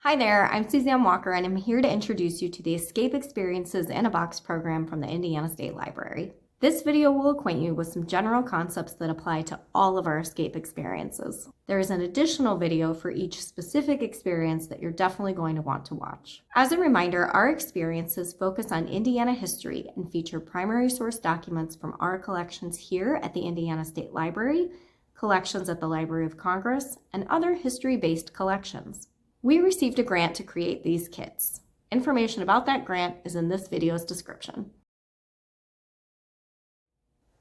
Hi there, I'm Suzanne Walker and I'm here to introduce you to the Escape Experiences in a Box program from the Indiana State Library. This video will acquaint you with some general concepts that apply to all of our escape experiences. There is an additional video for each specific experience that you're definitely going to want to watch. As a reminder, our experiences focus on Indiana history and feature primary source documents from our collections here at the Indiana State Library, collections at the Library of Congress, and other history-based collections. We received a grant to create these kits. Information about that grant is in this video's description.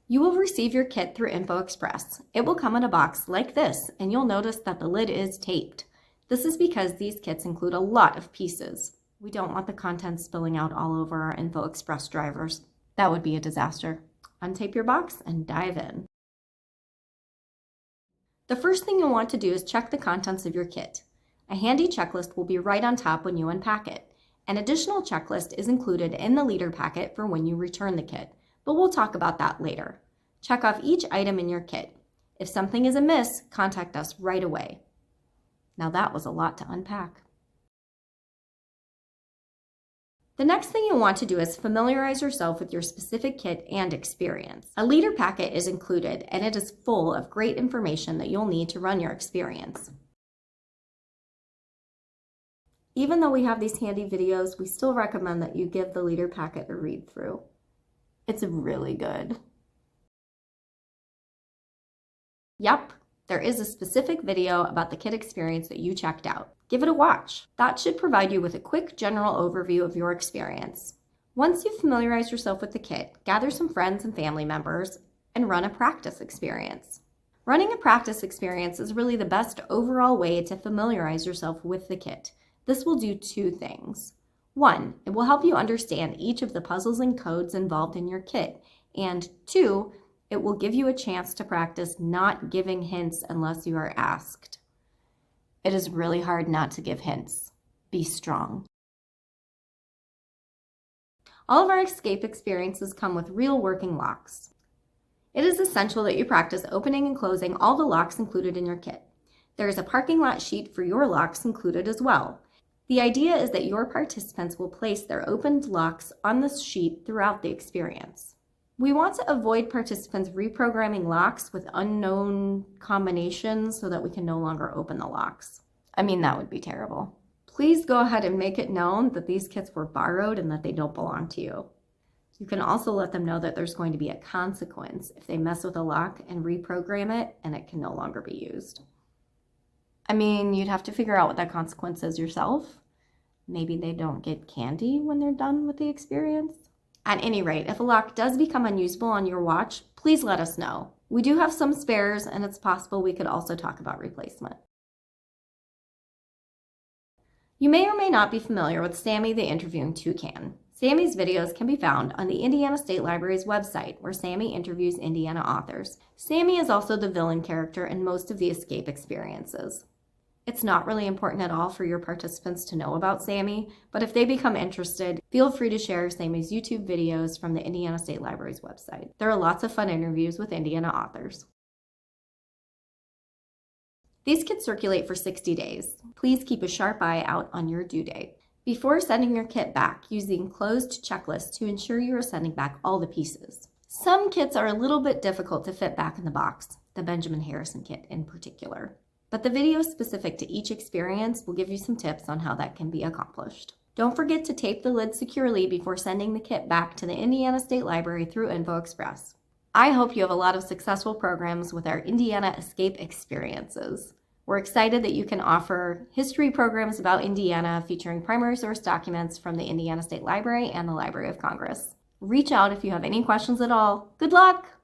You will receive your kit through Info Express. It will come in a box like this, and you'll notice that the lid is taped. This is because these kits include a lot of pieces. We don't want the contents spilling out all over our Info Express drivers. That would be a disaster. Untape your box and dive in. The first thing you'll want to do is check the contents of your kit. A handy checklist will be right on top when you unpack it. An additional checklist is included in the leader packet for when you return the kit, but we'll talk about that later. Check off each item in your kit. If something is amiss, contact us right away. Now that was a lot to unpack. The next thing you'll want to do is familiarize yourself with your specific kit and experience. A leader packet is included, and it is full of great information that you'll need to run your experience. Even though we have these handy videos, we still recommend that you give the leader packet a read through. It's really good. Yep, there is a specific video about the kit experience that you checked out. Give it a watch. That should provide you with a quick general overview of your experience. Once you've familiarized yourself with the kit, gather some friends and family members and run a practice experience. Running a practice experience is really the best overall way to familiarize yourself with the kit. This will do two things. One, it will help you understand each of the puzzles and codes involved in your kit. And two, it will give you a chance to practice not giving hints unless you are asked. It is really hard not to give hints. Be strong. All of our escape experiences come with real working locks. It is essential that you practice opening and closing all the locks included in your kit. There is a parking lot sheet for your locks included as well. The idea is that your participants will place their opened locks on this sheet throughout the experience. We want to avoid participants reprogramming locks with unknown combinations so that we can no longer open the locks. I mean, that would be terrible. Please go ahead and make it known that these kits were borrowed and that they don't belong to you. You can also let them know that there's going to be a consequence if they mess with a lock and reprogram it and it can no longer be used. I mean, you'd have to figure out what that consequence is yourself. Maybe they don't get candy when they're done with the experience. At any rate, if a lock does become unusable on your watch, please let us know. We do have some spares, and it's possible we could also talk about replacement. You may or may not be familiar with Sammy the Interviewing Toucan. Sammy's videos can be found on the Indiana State Library's website, where Sammy interviews Indiana authors. Sammy is also the villain character in most of the escape experiences. It's not really important at all for your participants to know about Sammy, but if they become interested, feel free to share Sammy's YouTube videos from the Indiana State Library's website. There are lots of fun interviews with Indiana authors. These kits circulate for 60 days. Please keep a sharp eye out on your due date. Before sending your kit back, use the enclosed checklist to ensure you are sending back all the pieces. Some kits are a little bit difficult to fit back in the box, the Benjamin Harrison kit in particular. But the video specific to each experience will give you some tips on how that can be accomplished. Don't forget to tape the lid securely before sending the kit back to the Indiana State Library through Info Express. I hope you have a lot of successful programs with our Indiana Escape experiences. We're excited that you can offer history programs about Indiana featuring primary source documents from the Indiana State Library and the Library of Congress. Reach out if you have any questions at all. Good luck!